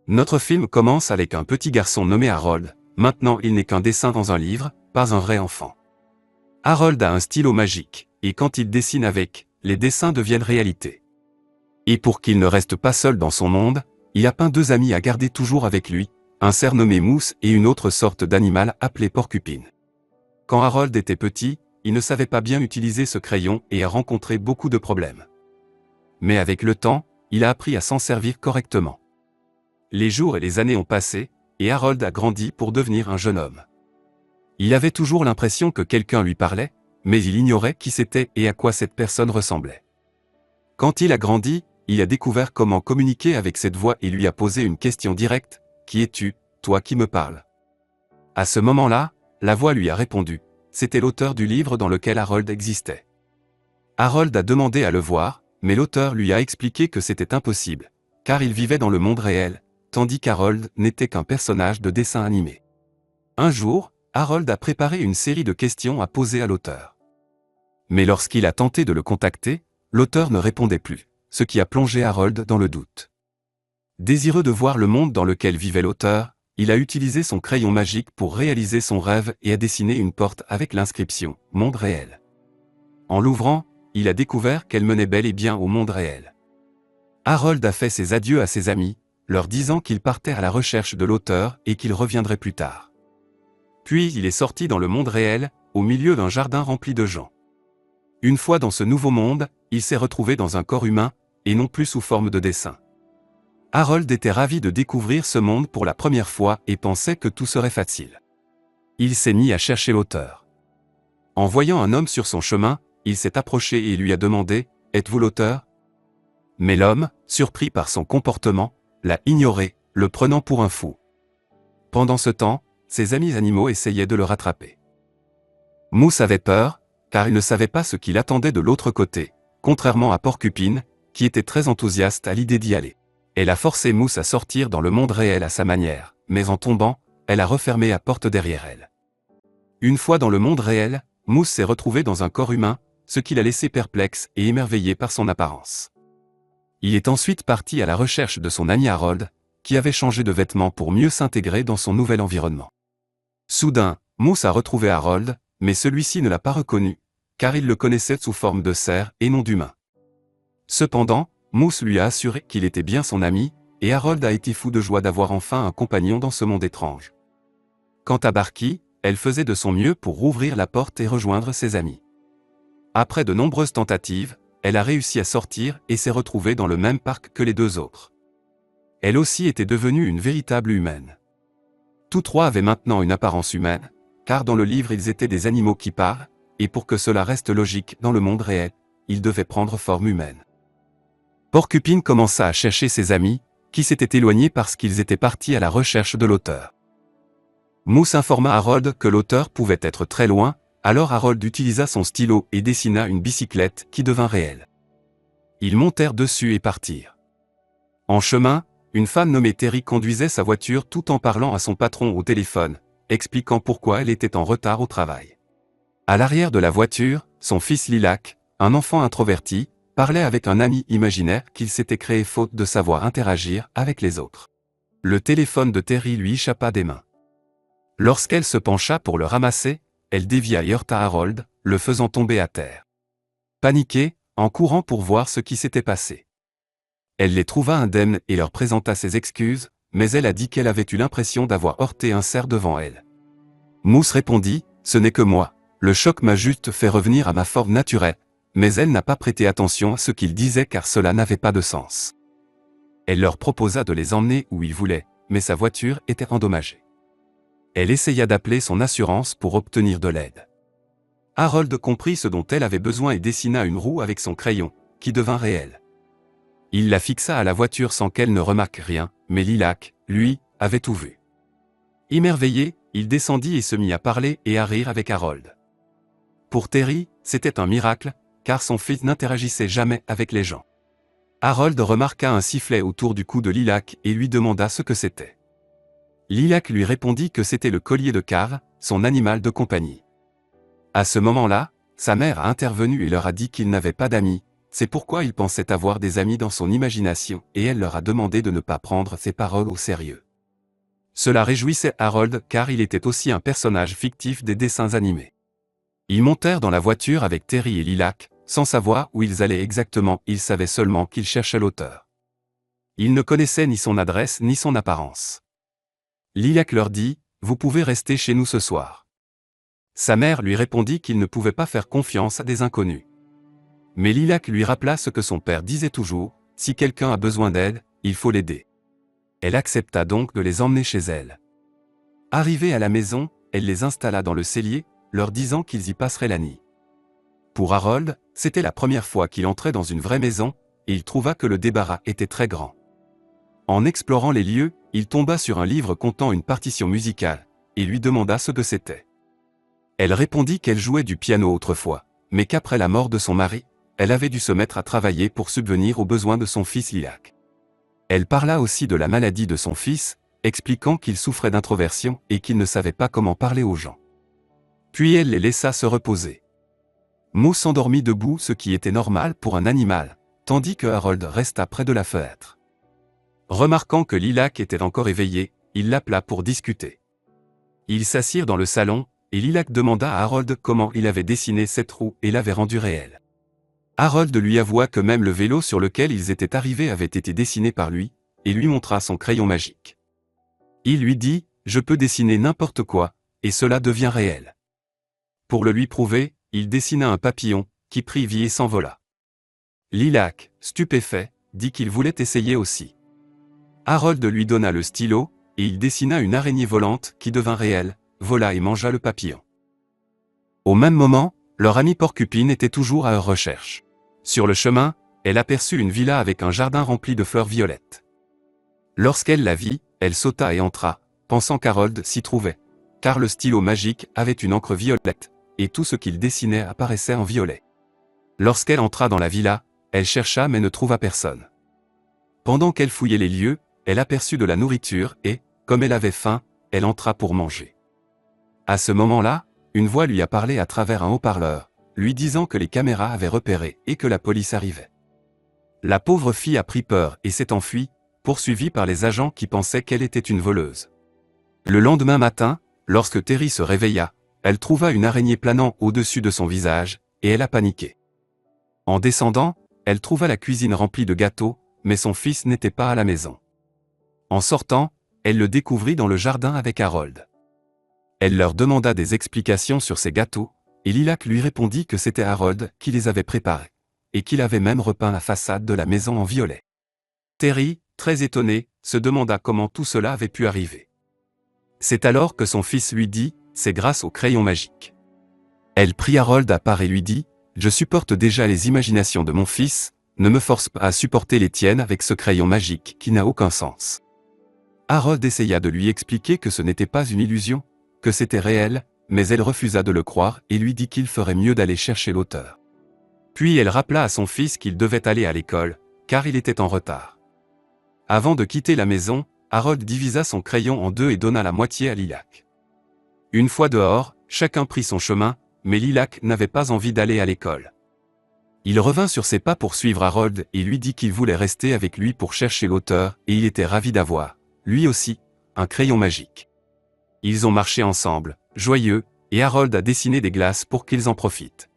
Notre film commence avec un petit garçon nommé Harold. Maintenant il n'est qu'un dessin dans un livre, pas un vrai enfant. Harold a un stylo magique, et quand il dessine avec, les dessins deviennent réalité. Et pour qu'il ne reste pas seul dans son monde, il a peint 2 amis à garder toujours avec lui, un cerf nommé Mousse et une autre sorte d'animal appelé Porcupine. Quand Harold était petit, il ne savait pas bien utiliser ce crayon et a rencontré beaucoup de problèmes. Mais avec le temps, il a appris à s'en servir correctement. Les jours et les années ont passé, et Harold a grandi pour devenir un jeune homme. Il avait toujours l'impression que quelqu'un lui parlait, mais il ignorait qui c'était et à quoi cette personne ressemblait. Quand il a grandi, il a découvert comment communiquer avec cette voix et lui a posé une question directe, « Qui es-tu, toi qui me parles ?» À ce moment-là, la voix lui a répondu, c'était l'auteur du livre dans lequel Harold existait. Harold a demandé à le voir, mais l'auteur lui a expliqué que c'était impossible, car il vivait dans le monde réel, tandis qu'Harold n'était qu'un personnage de dessin animé. Un jour, Harold a préparé une série de questions à poser à l'auteur. Mais lorsqu'il a tenté de le contacter, l'auteur ne répondait plus, ce qui a plongé Harold dans le doute. Désireux de voir le monde dans lequel vivait l'auteur, il a utilisé son crayon magique pour réaliser son rêve et a dessiné une porte avec l'inscription « Monde réel ». En l'ouvrant, il a découvert qu'elle menait bel et bien au monde réel. Harold a fait ses adieux à ses amis, leur disant qu'il partait à la recherche de l'auteur et qu'il reviendrait plus tard. Puis il est sorti dans le monde réel, au milieu d'un jardin rempli de gens. Une fois dans ce nouveau monde, il s'est retrouvé dans un corps humain, et non plus sous forme de dessin. Harold était ravi de découvrir ce monde pour la première fois et pensait que tout serait facile. Il s'est mis à chercher l'auteur. En voyant un homme sur son chemin, il s'est approché et lui a demandé « Êtes-vous l'auteur ?» Mais l'homme, surpris par son comportement, l'a ignoré, le prenant pour un fou. Pendant ce temps, ses amis animaux essayaient de le rattraper. Mousse avait peur, car il ne savait pas ce qu'il attendait de l'autre côté, contrairement à Porcupine, qui était très enthousiaste à l'idée d'y aller. Elle a forcé Mousse à sortir dans le monde réel à sa manière, mais en tombant, elle a refermé la porte derrière elle. Une fois dans le monde réel, Mousse s'est retrouvé dans un corps humain, ce qui l'a laissé perplexe et émerveillé par son apparence. Il est ensuite parti à la recherche de son ami Harold, qui avait changé de vêtements pour mieux s'intégrer dans son nouvel environnement. Soudain, Mousse a retrouvé Harold, mais celui-ci ne l'a pas reconnu, car il le connaissait sous forme de cerf et non d'humain. Cependant, Mousse lui a assuré qu'il était bien son ami, et Harold a été fou de joie d'avoir enfin un compagnon dans ce monde étrange. Quant à Barky, elle faisait de son mieux pour rouvrir la porte et rejoindre ses amis. Après de nombreuses tentatives, elle a réussi à sortir et s'est retrouvée dans le même parc que les 2 autres. Elle aussi était devenue une véritable humaine. Tous 3 avaient maintenant une apparence humaine, car dans le livre ils étaient des animaux qui parlent, et pour que cela reste logique dans le monde réel, ils devaient prendre forme humaine. Porcupine commença à chercher ses amis, qui s'étaient éloignés parce qu'ils étaient partis à la recherche de l'auteur. Mousse informa Harold que l'auteur pouvait être très loin, alors Harold utilisa son stylo et dessina une bicyclette qui devint réelle. Ils montèrent dessus et partirent. En chemin, une femme nommée Terry conduisait sa voiture tout en parlant à son patron au téléphone, expliquant pourquoi elle était en retard au travail. À l'arrière de la voiture, son fils Lilac, un enfant introverti, parlait avec un ami imaginaire qu'il s'était créé faute de savoir interagir avec les autres. Le téléphone de Terry lui échappa des mains. Lorsqu'elle se pencha pour le ramasser, elle dévia et heurta Harold, le faisant tomber à terre. Paniquée, en courant pour voir ce qui s'était passé. Elle les trouva indemnes et leur présenta ses excuses, mais elle a dit qu'elle avait eu l'impression d'avoir heurté un cerf devant elle. Mousse répondit, « Ce n'est que moi, le choc m'a juste fait revenir à ma forme naturelle. » Mais elle n'a pas prêté attention à ce qu'ils disaient car cela n'avait pas de sens. Elle leur proposa de les emmener où ils voulaient, mais sa voiture était endommagée. Elle essaya d'appeler son assurance pour obtenir de l'aide. Harold comprit ce dont elle avait besoin et dessina une roue avec son crayon, qui devint réelle. Il la fixa à la voiture sans qu'elle ne remarque rien, mais Lilac, lui, avait tout vu. Émerveillé, il descendit et se mit à parler et à rire avec Harold. Pour Terry, c'était un miracle, car son fils n'interagissait jamais avec les gens. Harold remarqua un sifflet autour du cou de Lilac et lui demanda ce que c'était. Lilac lui répondit que c'était le collier de Car, son animal de compagnie. À ce moment-là, sa mère a intervenu et leur a dit qu'il n'avait pas d'amis, c'est pourquoi il pensait avoir des amis dans son imagination, et elle leur a demandé de ne pas prendre ses paroles au sérieux. Cela réjouissait Harold car il était aussi un personnage fictif des dessins animés. Ils montèrent dans la voiture avec Terry et Lilac, sans savoir où ils allaient exactement, ils savaient seulement qu'ils cherchaient l'auteur. Ils ne connaissaient ni son adresse ni son apparence. Lilac leur dit, « Vous pouvez rester chez nous ce soir. » Sa mère lui répondit qu'il ne pouvait pas faire confiance à des inconnus. Mais Lilac lui rappela ce que son père disait toujours, « Si quelqu'un a besoin d'aide, il faut l'aider. » Elle accepta donc de les emmener chez elle. Arrivée à la maison, elle les installa dans le cellier, leur disant qu'ils y passeraient la nuit. Pour Harold, c'était la première fois qu'il entrait dans une vraie maison, et il trouva que le débarras était très grand. En explorant les lieux, il tomba sur un livre contenant une partition musicale, et lui demanda ce que c'était. Elle répondit qu'elle jouait du piano autrefois, mais qu'après la mort de son mari, elle avait dû se mettre à travailler pour subvenir aux besoins de son fils Lilac. Elle parla aussi de la maladie de son fils, expliquant qu'il souffrait d'introversion et qu'il ne savait pas comment parler aux gens. Puis elle les laissa se reposer. Moose s'endormit debout, ce qui était normal pour un animal, tandis que Harold resta près de la fenêtre. Remarquant que Lilac était encore éveillé, il l'appela pour discuter. Ils s'assirent dans le salon, et Lilac demanda à Harold comment il avait dessiné cette roue et l'avait rendue réelle. Harold lui avoua que même le vélo sur lequel ils étaient arrivés avait été dessiné par lui, et lui montra son crayon magique. Il lui dit, « Je peux dessiner n'importe quoi, et cela devient réel. » Pour le lui prouver, il dessina un papillon, qui prit vie et s'envola. Lilac, stupéfait, dit qu'il voulait essayer aussi. Harold lui donna le stylo, et il dessina une araignée volante qui devint réelle, vola et mangea le papillon. Au même moment, leur amie Porcupine était toujours à leur recherche. Sur le chemin, elle aperçut une villa avec un jardin rempli de fleurs violettes. Lorsqu'elle la vit, elle sauta et entra, pensant qu'Harold s'y trouvait, car le stylo magique avait une encre violette, et tout ce qu'il dessinait apparaissait en violet. Lorsqu'elle entra dans la villa, elle chercha mais ne trouva personne. Pendant qu'elle fouillait les lieux, elle aperçut de la nourriture et, comme elle avait faim, elle entra pour manger. À ce moment-là, une voix lui a parlé à travers un haut-parleur, lui disant que les caméras avaient repéré et que la police arrivait. La pauvre fille a pris peur et s'est enfuie, poursuivie par les agents qui pensaient qu'elle était une voleuse. Le lendemain matin, lorsque Terry se réveilla, elle trouva une araignée planant au-dessus de son visage, et elle a paniqué. En descendant, elle trouva la cuisine remplie de gâteaux, mais son fils n'était pas à la maison. En sortant, elle le découvrit dans le jardin avec Harold. Elle leur demanda des explications sur ces gâteaux, et Lilac lui répondit que c'était Harold qui les avait préparés, et qu'il avait même repeint la façade de la maison en violet. Terry, très étonné, se demanda comment tout cela avait pu arriver. C'est alors que son fils lui dit, c'est grâce au crayon magique. Elle prit Harold à part et lui dit, je supporte déjà les imaginations de mon fils, ne me force pas à supporter les tiennes avec ce crayon magique qui n'a aucun sens. Harold essaya de lui expliquer que ce n'était pas une illusion, que c'était réel, mais elle refusa de le croire et lui dit qu'il ferait mieux d'aller chercher l'auteur. Puis elle rappela à son fils qu'il devait aller à l'école, car il était en retard. Avant de quitter la maison, Harold divisa son crayon en deux et donna la moitié à Lilac. Une fois dehors, chacun prit son chemin, mais Lilac n'avait pas envie d'aller à l'école. Il revint sur ses pas pour suivre Harold et lui dit qu'il voulait rester avec lui pour chercher l'auteur et il était ravi d'avoir, lui aussi, un crayon magique. Ils ont marché ensemble, joyeux, et Harold a dessiné des glaces pour qu'ils en profitent.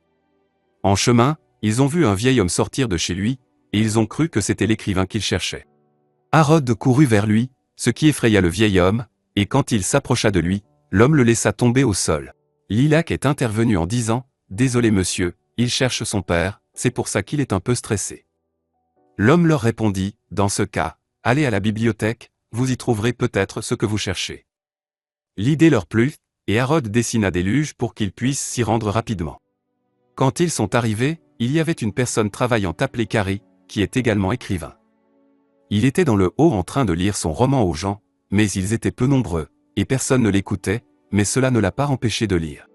En chemin, ils ont vu un vieil homme sortir de chez lui, et ils ont cru que c'était l'écrivain qu'ils cherchaient. Harold courut vers lui, ce qui effraya le vieil homme, et quand il s'approcha de lui, l'homme le laissa tomber au sol. Lilac est intervenu en disant, « Désolé monsieur, il cherche son père, c'est pour ça qu'il est un peu stressé. » L'homme leur répondit, « Dans ce cas, allez à la bibliothèque, vous y trouverez peut-être ce que vous cherchez. » L'idée leur plut, et Harold dessina des luges pour qu'ils puissent s'y rendre rapidement. Quand ils sont arrivés, il y avait une personne travaillant appelée Carrie, qui est également écrivain. Il était dans le hall en train de lire son roman aux gens, mais ils étaient peu nombreux, et personne ne l'écoutait, mais cela ne l'a pas empêché de lire.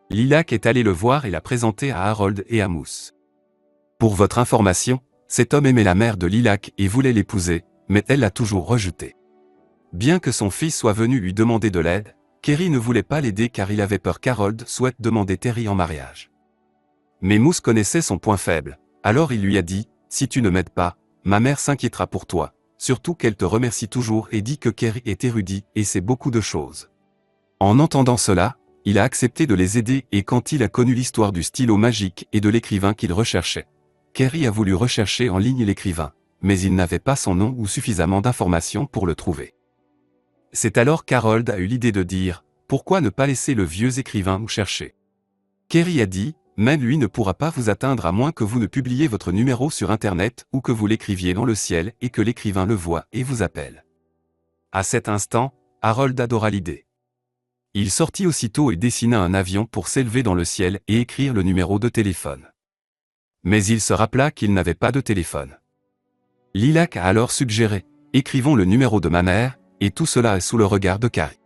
Lilac est allé le voir et l'a présenté à Harold et à Moose. Pour votre information, cet homme aimait la mère de Lilac et voulait l'épouser, mais elle l'a toujours rejeté. Bien que son fils soit venu lui demander de l'aide, Kerry ne voulait pas l'aider car il avait peur qu'Harold souhaite demander Terry en mariage. Mais Moose connaissait son point faible, Alors il lui a dit, « Si tu ne m'aides pas, ma mère s'inquiétera pour toi, surtout qu'elle te remercie toujours et dit que Kerry est érudit et sait beaucoup de choses. » En entendant cela, il a accepté de les aider et quand il a connu l'histoire du stylo magique et de l'écrivain qu'il recherchait, Kerry a voulu rechercher en ligne l'écrivain, mais il n'avait pas son nom ou suffisamment d'informations pour le trouver. C'est alors qu'Harold a eu l'idée de dire, pourquoi ne pas laisser le vieux écrivain nous chercher? Kerry a dit, même lui ne pourra pas vous atteindre à moins que vous ne publiez votre numéro sur Internet ou que vous l'écriviez dans le ciel et que l'écrivain le voie et vous appelle. À cet instant, Harold adora l'idée. Il sortit aussitôt et dessina un avion pour s'élever dans le ciel et écrire le numéro de téléphone. Mais il se rappela qu'il n'avait pas de téléphone. Lilac a alors suggéré, écrivons le numéro de ma mère, et tout cela est sous le regard de Kerry.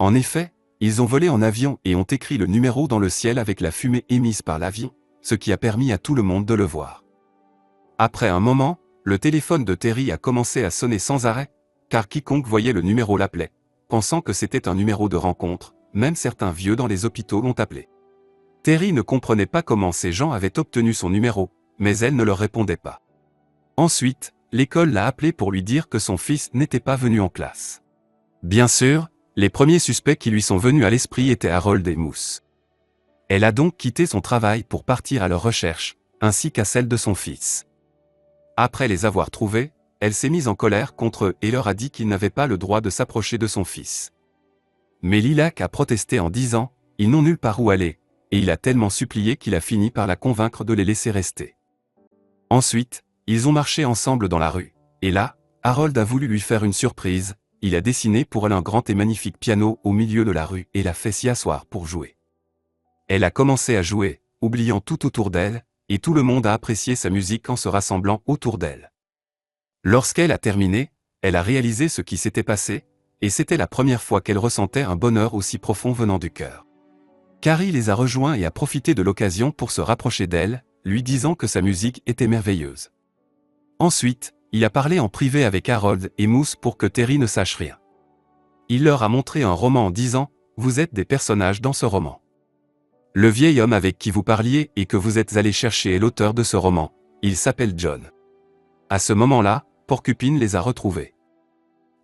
En effet, ils ont volé en avion et ont écrit le numéro dans le ciel avec la fumée émise par l'avion, ce qui a permis à tout le monde de le voir. Après un moment, le téléphone de Terry a commencé à sonner sans arrêt, car quiconque voyait le numéro l'appelait, pensant que c'était un numéro de rencontre, même certains vieux dans les hôpitaux l'ont appelé. Terry ne comprenait pas comment ces gens avaient obtenu son numéro, mais elle ne leur répondait pas. Ensuite, l'école l'a appelé pour lui dire que son fils n'était pas venu en classe. Bien sûr, les premiers suspects qui lui sont venus à l'esprit étaient Harold et Moose. Elle a donc quitté son travail pour partir à leur recherche, ainsi qu'à celle de son fils. Après les avoir trouvés, elle s'est mise en colère contre eux et leur a dit qu'ils n'avaient pas le droit de s'approcher de son fils. Mais Lilac a protesté en disant, ils n'ont nulle part où aller, et il a tellement supplié qu'il a fini par la convaincre de les laisser rester. Ensuite, ils ont marché ensemble dans la rue, et là, Harold a voulu lui faire une surprise, il a dessiné pour elle un grand et magnifique piano au milieu de la rue et l'a fait s'y asseoir pour jouer. Elle a commencé à jouer, oubliant tout autour d'elle, et tout le monde a apprécié sa musique en se rassemblant autour d'elle. Lorsqu'elle a terminé, elle a réalisé ce qui s'était passé, et c'était la première fois qu'elle ressentait un bonheur aussi profond venant du cœur. Kerry les a rejoints et a profité de l'occasion pour se rapprocher d'elle, lui disant que sa musique était merveilleuse. Ensuite, il a parlé en privé avec Harold et Moose pour que Terry ne sache rien. Il leur a montré un roman en disant, « Vous êtes des personnages dans ce roman. Le vieil homme avec qui vous parliez et que vous êtes allé chercher est l'auteur de ce roman, il s'appelle John. » À ce moment-là, Porcupine les a retrouvés.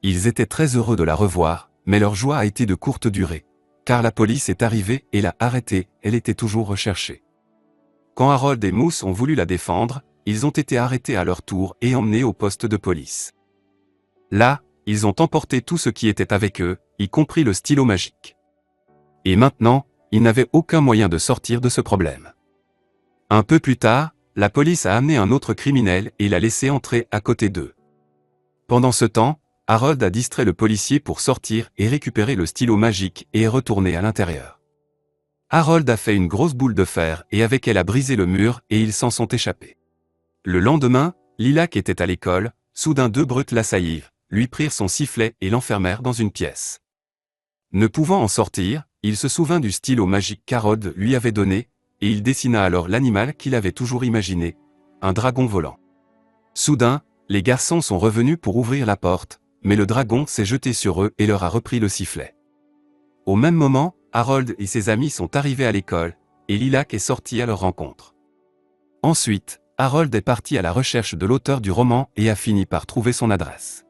Ils étaient très heureux de la revoir, mais leur joie a été de courte durée, car la police est arrivée et l'a arrêtée, elle était toujours recherchée. Quand Harold et Moose ont voulu la défendre, ils ont été arrêtés à leur tour et emmenés au poste de police. Là, ils ont emporté tout ce qui était avec eux, y compris le stylo magique. Et maintenant, ils n'avaient aucun moyen de sortir de ce problème. Un peu plus tard, la police a amené un autre criminel et l'a laissé entrer à côté d'eux. Pendant ce temps, Harold a distrait le policier pour sortir et récupérer le stylo magique et est retourné à l'intérieur. Harold a fait une grosse boule de fer et avec elle a brisé le mur et ils s'en sont échappés. Le lendemain, Lilac était à l'école, soudain deux brutes l'assaillirent, lui prirent son sifflet et l'enfermèrent dans une pièce. Ne pouvant en sortir, il se souvint du stylo magique qu'Harold lui avait donné, et il dessina alors l'animal qu'il avait toujours imaginé, un dragon volant. Soudain, les garçons sont revenus pour ouvrir la porte, mais le dragon s'est jeté sur eux et leur a repris le sifflet. Au même moment, Harold et ses amis sont arrivés à l'école, et Lilac est sorti à leur rencontre. Ensuite, Harold est parti à la recherche de l'auteur du roman et a fini par trouver son adresse.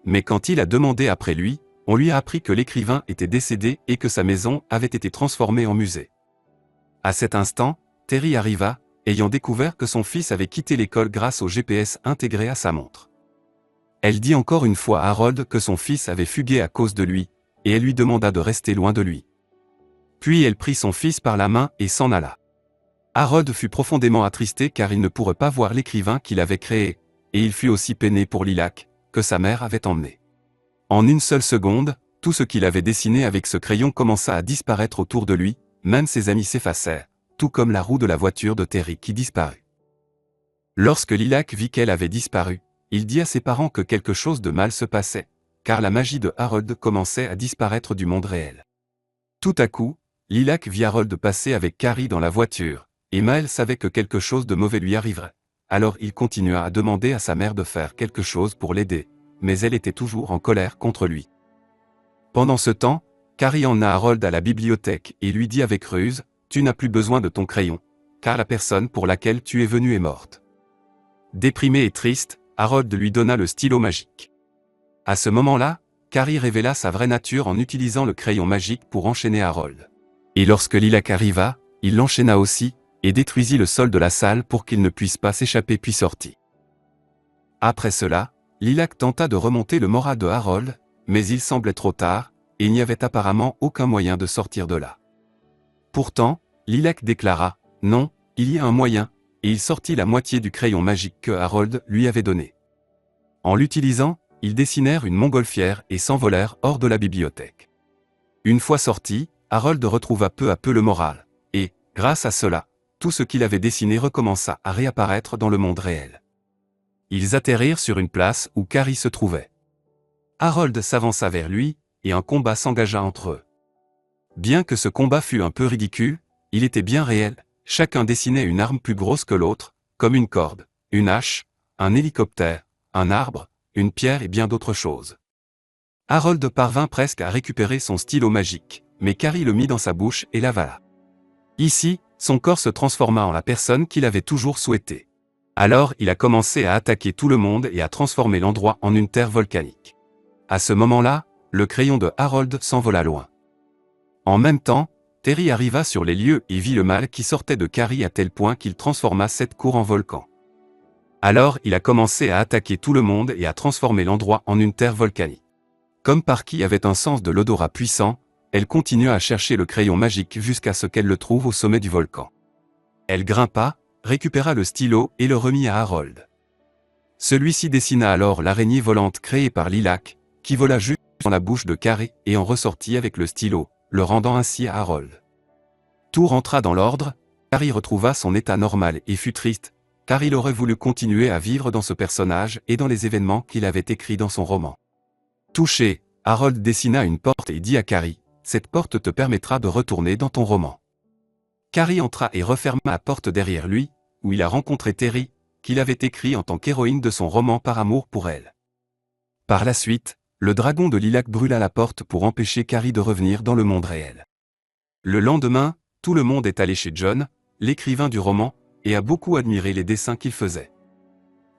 Mais quand il a demandé après lui, on lui a appris que l'écrivain était décédé et que sa maison avait été transformée en musée. À cet instant, Terry arriva, ayant découvert que son fils avait quitté l'école grâce au GPS intégré à sa montre. Elle dit encore une fois à Harold que son fils avait fugué à cause de lui, et elle lui demanda de rester loin de lui. Puis elle prit son fils par la main et s'en alla. Harold fut profondément attristé car il ne pourrait pas voir l'écrivain qu'il avait créé, et il fut aussi peiné pour Lilac, que sa mère avait emmené. En une seule seconde, tout ce qu'il avait dessiné avec ce crayon commença à disparaître autour de lui, même ses amis s'effacèrent, tout comme la roue de la voiture de Terry qui disparut. Lorsque Lilac vit qu'elle avait disparu, il dit à ses parents que quelque chose de mal se passait, car la magie de Harold commençait à disparaître du monde réel. Tout à coup, Lilac vit Harold passer avec Carrie dans la voiture, et Maël savait que quelque chose de mauvais lui arriverait. Alors il continua à demander à sa mère de faire quelque chose pour l'aider, mais elle était toujours en colère contre lui. Pendant ce temps, Carrie emmena Harold à la bibliothèque et lui dit avec ruse, « Tu n'as plus besoin de ton crayon, car la personne pour laquelle tu es venu est morte. Déprimé et triste, Harold lui donna le stylo magique. À ce moment-là, Carrie révéla sa vraie nature en utilisant le crayon magique pour enchaîner Harold. Et lorsque Lilac arriva, il l'enchaîna aussi, et détruisit le sol de la salle pour qu'il ne puisse pas s'échapper puis sortit. Après cela, Lilac tenta de remonter le moral de Harold, mais il semblait trop tard, et il n'y avait apparemment aucun moyen de sortir de là. Pourtant, Lilac déclara « Non, il y a un moyen », et il sortit la moitié du crayon magique que Harold lui avait donné. En l'utilisant, ils dessinèrent une montgolfière et s'envolèrent hors de la bibliothèque. Une fois sortis, Harold retrouva peu à peu le moral, et, grâce à cela, tout ce qu'il avait dessiné recommença à réapparaître dans le monde réel. Ils atterrirent sur une place où Carrie se trouvait. Harold s'avança vers lui, et un combat s'engagea entre eux. Bien que ce combat fût un peu ridicule, il était bien réel, chacun dessinait une arme plus grosse que l'autre, comme une corde, une hache, un hélicoptère, un arbre, une pierre et bien d'autres choses. Harold parvint presque à récupérer son stylo magique, mais Carrie le mit dans sa bouche et l'avala. Ici, son corps se transforma en la personne qu'il avait toujours souhaité. Alors il a commencé à attaquer tout le monde et à transformer l'endroit en une terre volcanique. À ce moment-là, le crayon de Harold s'envola loin. En même temps, Terry arriva sur les lieux et vit le mal qui sortait de Carrie à tel point qu'il transforma cette cour en volcan. Alors il a commencé à attaquer tout le monde et à transformer l'endroit en une terre volcanique. Comme Parky avait un sens de l'odorat puissant, elle continua à chercher le crayon magique jusqu'à ce qu'elle le trouve au sommet du volcan. Elle grimpa, récupéra le stylo et le remit à Harold. Celui-ci dessina alors l'araignée volante créée par Lilac, qui vola juste dans la bouche de Carrie et en ressortit avec le stylo, le rendant ainsi à Harold. Tout rentra dans l'ordre, Carrie retrouva son état normal et fut triste, car il aurait voulu continuer à vivre dans ce personnage et dans les événements qu'il avait écrits dans son roman. Touché, Harold dessina une porte et dit à Carrie, « Cette porte te permettra de retourner dans ton roman. » Carrie entra et referma la porte derrière lui, où il a rencontré Terry, qu'il avait écrit en tant qu'héroïne de son roman par amour pour elle. Par la suite, le dragon de Lilac brûla la porte pour empêcher Carrie de revenir dans le monde réel. Le lendemain, tout le monde est allé chez John, l'écrivain du roman, et a beaucoup admiré les dessins qu'il faisait.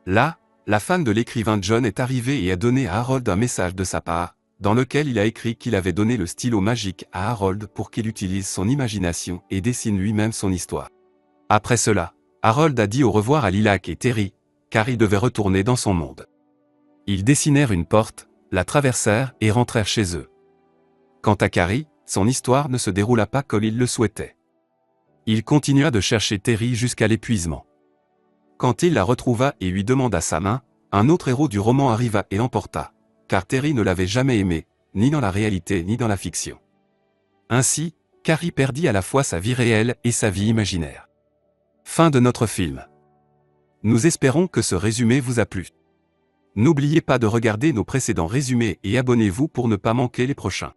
Là, la femme de l'écrivain John est arrivée et a donné à Harold un message de sa part, dans lequel il a écrit qu'il avait donné le stylo magique à Harold pour qu'il utilise son imagination et dessine lui-même son histoire. Après cela, Harold a dit au revoir à Lilac et Terry, car il devait retourner dans son monde. Ils dessinèrent une porte, la traversèrent et rentrèrent chez eux. Quant à Carrie, son histoire ne se déroula pas comme il le souhaitait. Il continua de chercher Terry jusqu'à l'épuisement. Quand il la retrouva et lui demanda sa main, un autre héros du roman arriva et l'emporta, car Terry ne l'avait jamais aimé, ni dans la réalité ni dans la fiction. Ainsi, Carrie perdit à la fois sa vie réelle et sa vie imaginaire. Fin de notre film. Nous espérons que ce résumé vous a plu. N'oubliez pas de regarder nos précédents résumés et abonnez-vous pour ne pas manquer les prochains.